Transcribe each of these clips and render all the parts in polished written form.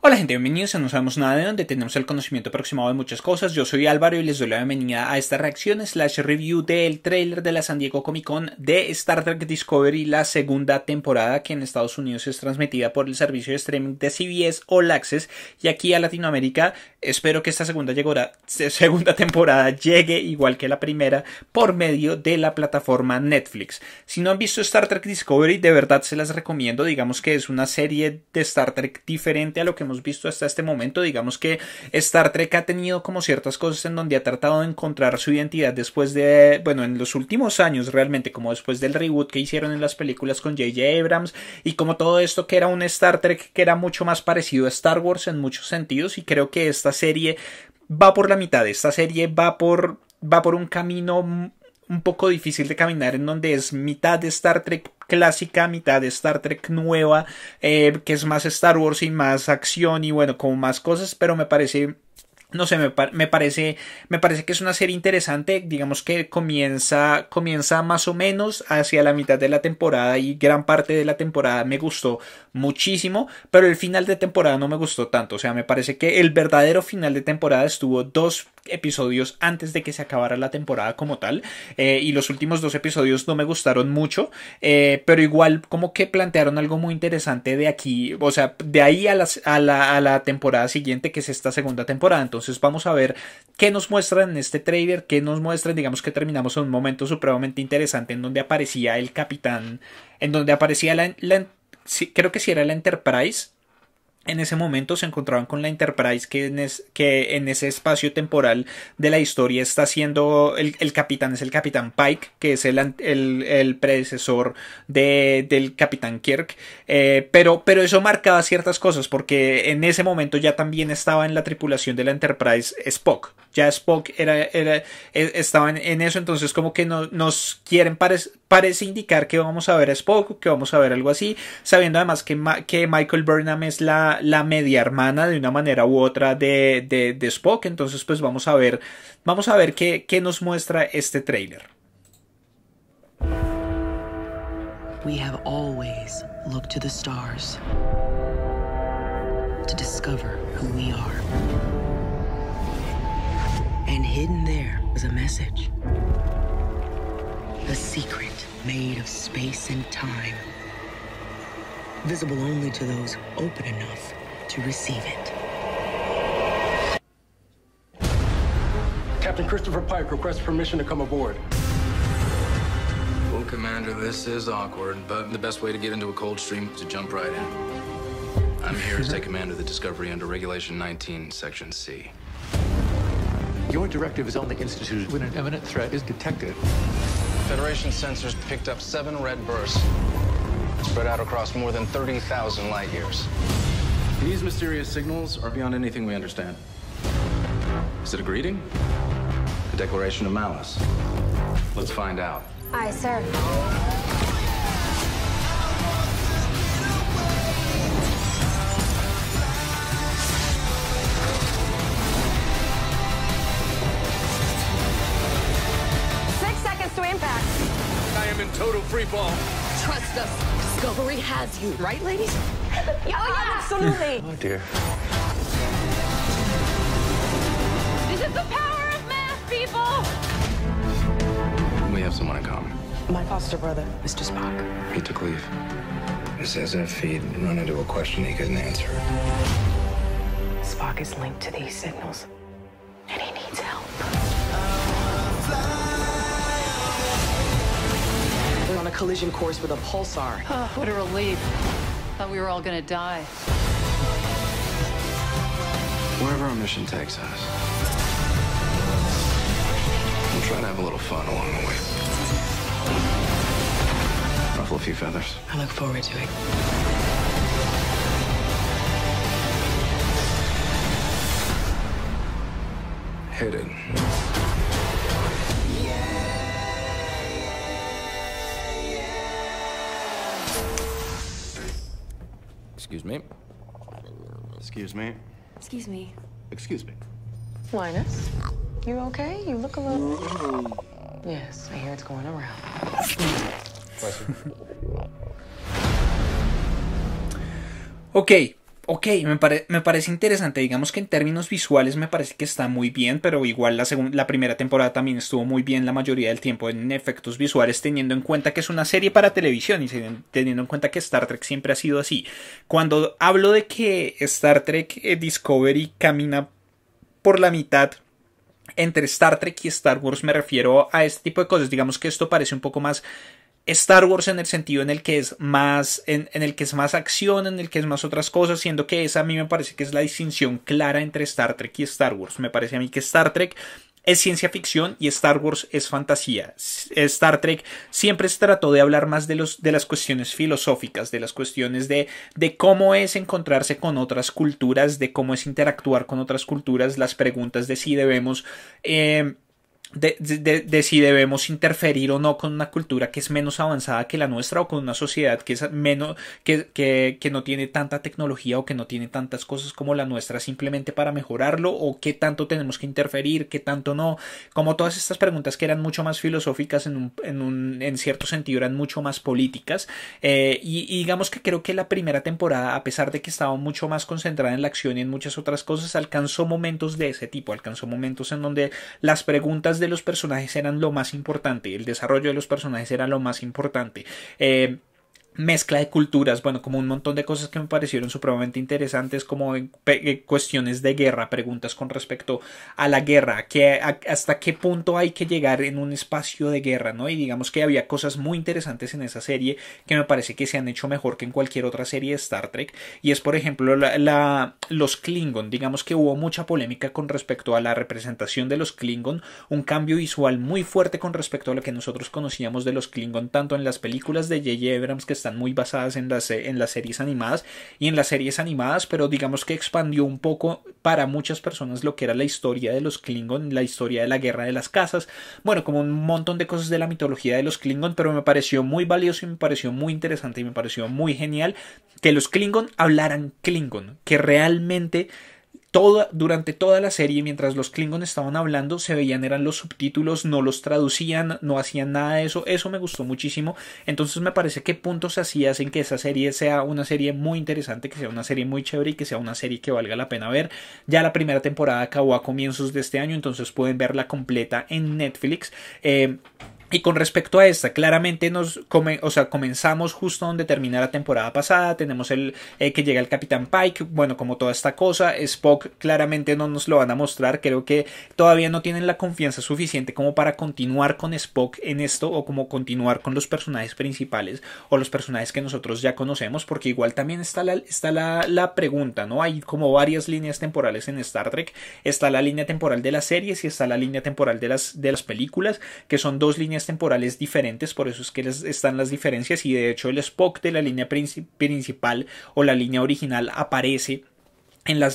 Hola gente, bienvenidos a No Sabemos Nada, de donde tenemos el conocimiento aproximado de muchas cosas. Yo soy Álvaro y les doy la bienvenida a esta reacción / review del tráiler de la San Diego Comic Con de Star Trek Discovery, la segunda temporada, que en Estados Unidos es transmitida por el servicio de streaming de CBS All Access, y aquí a Latinoamérica espero que esta segunda temporada llegue igual que la primera por medio de la plataforma Netflix. Si no han visto Star Trek Discovery, de verdad se las recomiendo. Digamos que es una serie de Star Trek diferente a lo que hemos visto hasta este momento. Digamos que Star Trek ha tenido como ciertas cosas en donde ha tratado de encontrar su identidad después de, bueno, en los últimos años realmente, como después del reboot que hicieron en las películas con J.J. Abrams, y como todo esto que era un Star Trek que era mucho más parecido a Star Wars en muchos sentidos. Y creo que esta serie va por la mitad. Esta serie va por un camino un poco difícil de caminar, en donde es mitad de Star Trek clásica, mitad de Star Trek nueva, que es más Star Wars y más acción y bueno, como más cosas, pero me parece... No sé, me parece que es una serie interesante. Digamos que comienza más o menos hacia la mitad de la temporada, y gran parte de la temporada me gustó muchísimo, pero el final de temporada no me gustó tanto. O sea, me parece que el verdadero final de temporada estuvo 2 episodios antes de que se acabara la temporada como tal, y los últimos 2 episodios no me gustaron mucho, pero igual como que plantearon algo muy interesante de aquí, o sea, de ahí a la temporada siguiente, que es esta segunda temporada. Entonces vamos a ver qué nos muestran en este trailer, qué nos muestran. Digamos que terminamos en un momento supremamente interesante en donde aparecía el capitán, en donde aparecía sí, creo que sí era la Enterprise. En ese momento se encontraban con la Enterprise, que en ese espacio temporal de la historia está siendo el capitán, es el capitán Pike, que es el predecesor del capitán Kirk, pero eso marcaba ciertas cosas, porque en ese momento ya también estaba en la tripulación de la Enterprise Spock. Ya Spock estaba en eso. Entonces como que nos quieren, parece indicar que vamos a ver a Spock, que vamos a ver algo así, sabiendo además que Michael Burnham es la media hermana de una manera u otra de Spock. Entonces pues vamos a ver qué nos muestra este tráiler. We have always looked to the stars to discover who we are. And hidden there was a message. A secret made of space and time. Visible only to those open enough to receive it. Captain Christopher Pike requests permission to come aboard. Well, Commander, this is awkward, but the best way to get into a cold stream is to jump right in. I'm here to take command of the Discovery under Regulation 19, Section C. Your directive is only instituted when an imminent threat is detected. Federation sensors picked up 7 red bursts, spread out across more than 30,000 light years. These mysterious signals are beyond anything we understand. Is it a greeting? A declaration of malice? Let's find out. Aye, sir. To impact. I am in total free fall. Trust us. Discovery has you, right, ladies? Yeah, absolutely. Oh, dear. This is the power of math, people. We have someone in common. My foster brother, Mr. Spock. He took leave. It's as if he'd run into a question he couldn't answer. Spock is linked to these signals, and he needs help. We're on a collision course with a pulsar. Oh, what a relief. Thought we were all gonna die. Wherever our mission takes us, we'll try to have a little fun along the way. Ruffle a few feathers. I look forward to it. Hit it. Excuse me. Excuse me. Excuse me. Excuse me. Linus, you okay? You look a little... Yes, I hear it's going around. Ok, Ok, me parece interesante. Digamos que en términos visuales me parece que está muy bien, pero igual la primera temporada también estuvo muy bien la mayoría del tiempo en efectos visuales, teniendo en cuenta que es una serie para televisión y teniendo en cuenta que Star Trek siempre ha sido así. Cuando hablo de que Star Trek Discovery camina por la mitad entre Star Trek y Star Wars, me refiero a este tipo de cosas. Digamos que esto parece un poco más Star Wars en el sentido en el que es más en el que es más acción, en el que es más otras cosas, siendo que esa a mí me parece que es la distinción clara entre Star Trek y Star Wars. Me parece a mí que Star Trek es ciencia ficción y Star Wars es fantasía. Star Trek siempre se trató de hablar más de las cuestiones filosóficas, de las cuestiones de cómo es encontrarse con otras culturas, de cómo es interactuar con otras culturas, las preguntas de si debemos de si debemos interferir o no con una cultura que es menos avanzada que la nuestra, o con una sociedad que es menos que no tiene tanta tecnología o que no tiene tantas cosas como la nuestra, simplemente para mejorarlo, o qué tanto tenemos que interferir, qué tanto no. Como todas estas preguntas que eran mucho más filosóficas, en cierto sentido eran mucho más políticas, y digamos que creo que la primera temporada, a pesar de que estaba mucho más concentrada en la acción y en muchas otras cosas, alcanzó momentos de ese tipo, alcanzó momentos en donde las preguntas de los personajes eran lo más importante, el desarrollo de los personajes era lo más importante. Mezcla de culturas, bueno, como un montón de cosas que me parecieron supremamente interesantes, como cuestiones de guerra, preguntas con respecto a la guerra, hasta qué punto hay que llegar en un espacio de guerra, ¿no? Y digamos que había cosas muy interesantes en esa serie que me parece que se han hecho mejor que en cualquier otra serie de Star Trek, y es por ejemplo los Klingon. Digamos que hubo mucha polémica con respecto a la representación de los Klingon, un cambio visual muy fuerte con respecto a lo que nosotros conocíamos de los Klingon, tanto en las películas de J.J. Abrams, que están muy basadas en las series animadas y en las series animadas, pero digamos que expandió un poco para muchas personas lo que era la historia de los Klingon, la historia de la guerra de las casas, bueno, como un montón de cosas de la mitología de los Klingon, pero me pareció muy valioso y me pareció muy interesante y me pareció muy genial que los Klingon hablaran Klingon, que realmente durante toda la serie, mientras los Klingon estaban hablando, se veían, eran los subtítulos, no los traducían, no hacían nada de eso. Eso me gustó muchísimo. Entonces me parece que puntos así hacen que esa serie sea una serie muy interesante, que sea una serie muy chévere y que sea una serie que valga la pena ver. Ya la primera temporada acabó a comienzos de este año, entonces pueden verla completa en Netflix. Y con respecto a esta, claramente comenzamos justo donde termina la temporada pasada. Tenemos que llega el Capitán Pike, bueno, como toda esta cosa. Spock claramente no nos lo van a mostrar. Creo que todavía no tienen la confianza suficiente como para continuar con Spock en esto, o como continuar con los personajes principales o los personajes que nosotros ya conocemos, porque igual también está la pregunta, ¿no? Hay como varias líneas temporales en Star Trek. Está la línea temporal de las series y está la línea temporal de las películas, que son dos líneas temporales diferentes, por eso es que están las diferencias, y de hecho el Spock de la línea principal o la línea original aparece en la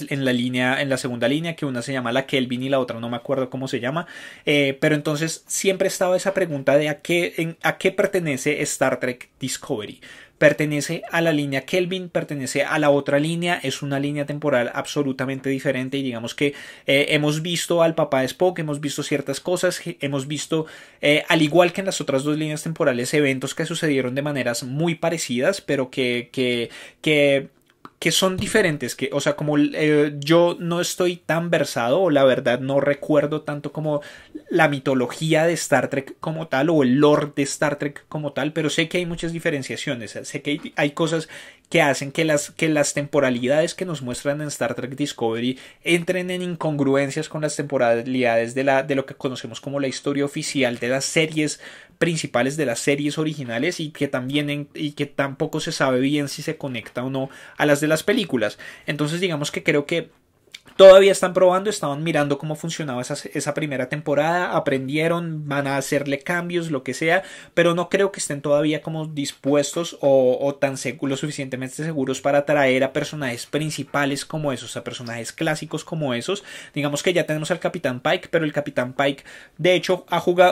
segunda línea, que una se llama la Kelvin y la otra no me acuerdo cómo se llama, pero entonces siempre estaba esa pregunta de a qué pertenece Star Trek Discovery. Pertenece a la línea Kelvin, pertenece a la otra línea, es una línea temporal absolutamente diferente, y digamos que hemos visto al papá de Spock, hemos visto ciertas cosas, hemos visto, al igual que en las otras dos líneas temporales, eventos que sucedieron de maneras muy parecidas, pero que son diferentes, o sea, como yo no estoy tan versado, o la verdad no recuerdo tanto como la mitología de Star Trek como tal, o el lore de Star Trek como tal, pero sé que hay muchas diferenciaciones, sé que hay cosas que hacen que las temporalidades que nos muestran en Star Trek Discovery entren en incongruencias con las temporalidades de lo que conocemos como la historia oficial de las series principales, de las series originales, y que tampoco se sabe bien si se conecta o no a las de las películas. Entonces digamos que creo que todavía están probando, estaban mirando cómo funcionaba esa primera temporada, aprendieron, van a hacerle cambios, lo que sea, pero no creo que estén todavía como dispuestos o tan lo suficientemente seguros para traer a personajes principales como esos, a personajes clásicos como esos. Digamos que ya tenemos al Capitán Pike, pero el Capitán Pike de hecho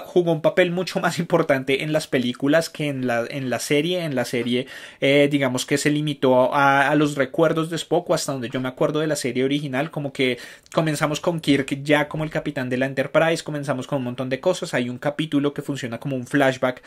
jugó un papel mucho más importante en las películas que en la serie. En la serie digamos que se limitó a los recuerdos de Spock, o hasta donde yo me acuerdo de la serie original, como que comenzamos con Kirk ya como el capitán de la Enterprise, comenzamos con un montón de cosas. Hay un capítulo que funciona como un flashback,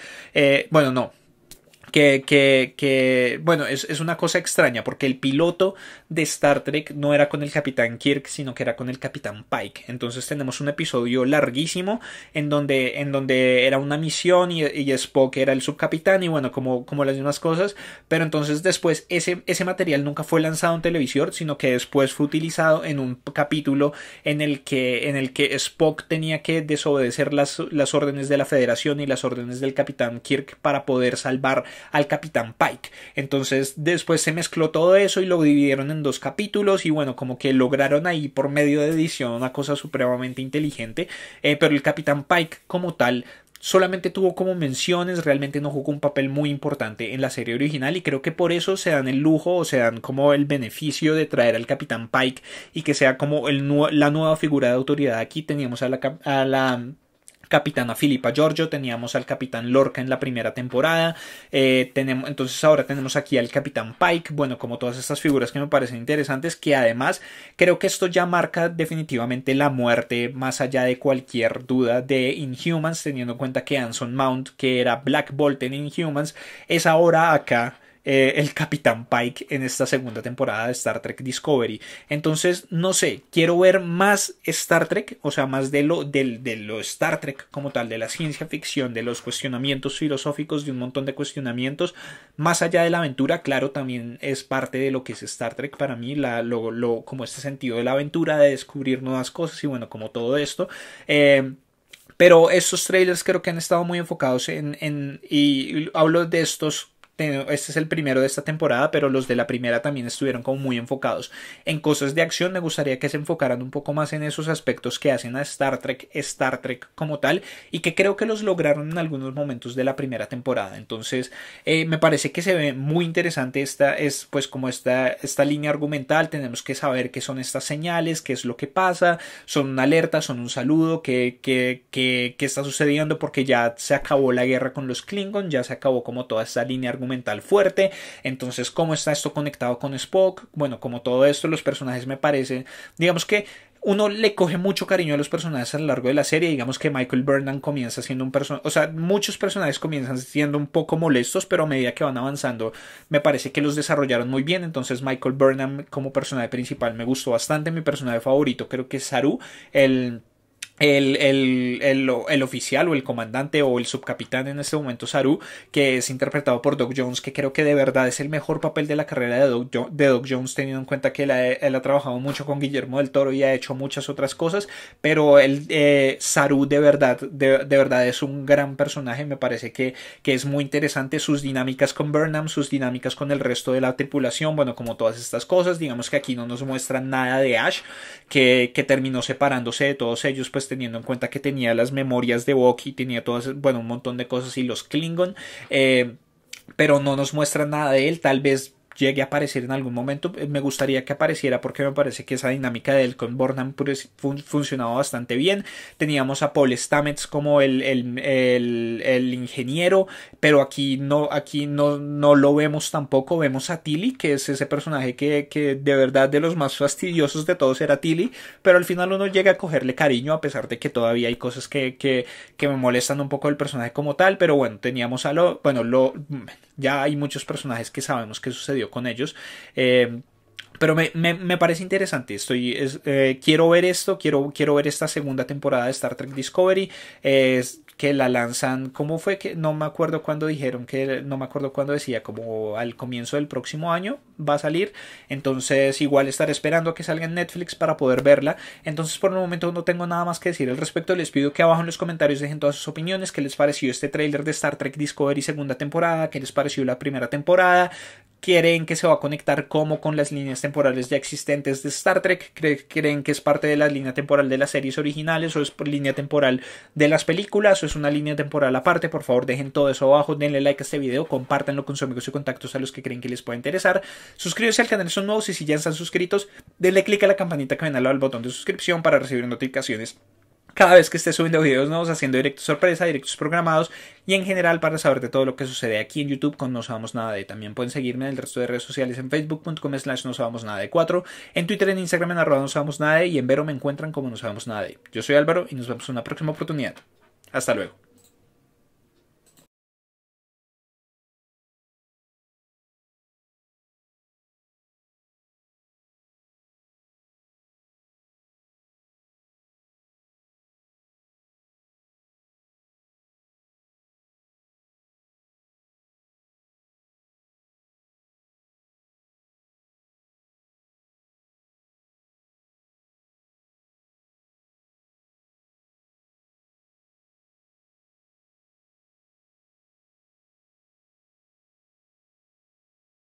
bueno, es una cosa extraña porque el piloto de Star Trek no era con el Capitán Kirk, sino que era con el Capitán Pike. Entonces tenemos un episodio larguísimo en donde era una misión y Spock era el subcapitán y bueno, como las mismas cosas, pero entonces después ese material nunca fue lanzado en televisión, sino que después fue utilizado en un capítulo en el que Spock tenía que desobedecer las órdenes de la Federación y las órdenes del Capitán Kirk para poder salvar al Capitán Pike. Entonces después se mezcló todo eso y lo dividieron en 2 capítulos y bueno, como que lograron ahí por medio de edición una cosa supremamente inteligente, pero el Capitán Pike como tal solamente tuvo como menciones, realmente no jugó un papel muy importante en la serie original y creo que por eso se dan el lujo o se dan como el beneficio de traer al Capitán Pike y que sea como la nueva figura de autoridad. Aquí teníamos a la Capitana Philippa Georgiou, teníamos al Capitán Lorca en la primera temporada, entonces ahora tenemos aquí al Capitán Pike, bueno, como todas estas figuras que me parecen interesantes, que además creo que esto ya marca definitivamente la muerte más allá de cualquier duda de Inhumans, teniendo en cuenta que Anson Mount, que era Black Bolt en Inhumans, es ahora acá el Capitán Pike en esta segunda temporada de Star Trek Discovery. Entonces, no sé, quiero ver más Star Trek, o sea, más de lo Star Trek como tal, de la ciencia ficción, de los cuestionamientos filosóficos, de un montón de cuestionamientos, más allá de la aventura. Claro, también es parte de lo que es Star Trek para mí, como este sentido de la aventura, de descubrir nuevas cosas y bueno, como todo esto. Pero estos trailers creo que han estado muy enfocados y hablo de estos. Este es el primero de esta temporada, pero los de la primera también estuvieron como muy enfocados en cosas de acción. Me gustaría que se enfocaran un poco más en esos aspectos que hacen a Star Trek como tal y que creo que los lograron en algunos momentos de la primera temporada. Entonces me parece que se ve muy interesante esta línea argumental. Tenemos que saber qué son estas señales, qué es lo que pasa, son una alerta, son un saludo, qué está sucediendo, porque ya se acabó la guerra con los Klingon, ya se acabó como toda esta línea argumental fuerte. Entonces, ¿cómo está esto conectado con Spock? Bueno, como todo esto, los personajes me parece, digamos que uno le coge mucho cariño a los personajes a lo largo de la serie. Digamos que Michael Burnham comienza siendo un personaje, o sea, muchos personajes comienzan siendo un poco molestos, pero a medida que van avanzando me parece que los desarrollaron muy bien. Entonces Michael Burnham como personaje principal me gustó bastante. Mi personaje favorito creo que es Saru, el oficial o el comandante o el subcapitán en este momento, Saru, que es interpretado por Doug Jones, que creo que de verdad es el mejor papel de la carrera de Doug Jones, teniendo en cuenta que él ha trabajado mucho con Guillermo del Toro y ha hecho muchas otras cosas, pero Saru de verdad es un gran personaje. Me parece que es muy interesante sus dinámicas con Burnham, sus dinámicas con el resto de la tripulación, bueno, como todas estas cosas. Digamos que aquí no nos muestran nada de Ash, que terminó separándose de todos ellos, pues teniendo en cuenta que tenía las memorias de Wookiee y tenía todas, bueno, un montón de cosas y los Klingon, pero no nos muestran nada de él. Tal vez llegue a aparecer en algún momento. Me gustaría que apareciera porque me parece que esa dinámica de él con Burnham funcionaba bastante bien. Teníamos a Paul Stamets como el ingeniero, pero aquí no lo vemos tampoco. Vemos a Tilly, que es ese personaje que de verdad de los más fastidiosos de todos era Tilly, pero al final uno llega a cogerle cariño, a pesar de que todavía hay cosas que me molestan un poco del personaje como tal. Pero bueno, teníamos ya hay muchos personajes que sabemos que sucedió con ellos, pero me parece interesante. Quiero ver esto, quiero ver esta segunda temporada de Star Trek Discovery, que la lanzan, ¿cómo fue? Que no me acuerdo cuándo dijeron, no me acuerdo cuándo decía, como al comienzo del próximo año va a salir. Entonces igual estaré esperando a que salga en Netflix para poder verla. Entonces por el momento no tengo nada más que decir al respecto. Les pido que abajo en los comentarios dejen todas sus opiniones. ¿Qué les pareció este tráiler de Star Trek Discovery segunda temporada? ¿Qué les pareció la primera temporada? ¿Creen que se va a conectar como con las líneas temporales ya existentes de Star Trek? ¿Creen que es parte de la línea temporal de las series originales o es por línea temporal de las películas o es una línea temporal aparte? Por favor, dejen todo eso abajo, denle like a este video, compártanlo con sus amigos y contactos a los que creen que les pueda interesar. Suscríbanse al canal si son nuevos y si ya están suscritos, denle click a la campanita que ven al lado del botón de suscripción para recibir notificaciones cada vez que esté subiendo videos nuevos, haciendo directos sorpresa, directos programados y en general para saber de todo lo que sucede aquí en YouTube con No Sabemos Nada de. También pueden seguirme en el resto de redes sociales en facebook.com/nosabamosnada4, en Twitter, en Instagram en @nosabamosnada y en Vero me encuentran como No Sabemos Nada de. Yo soy Álvaro y nos vemos en una próxima oportunidad. Hasta luego.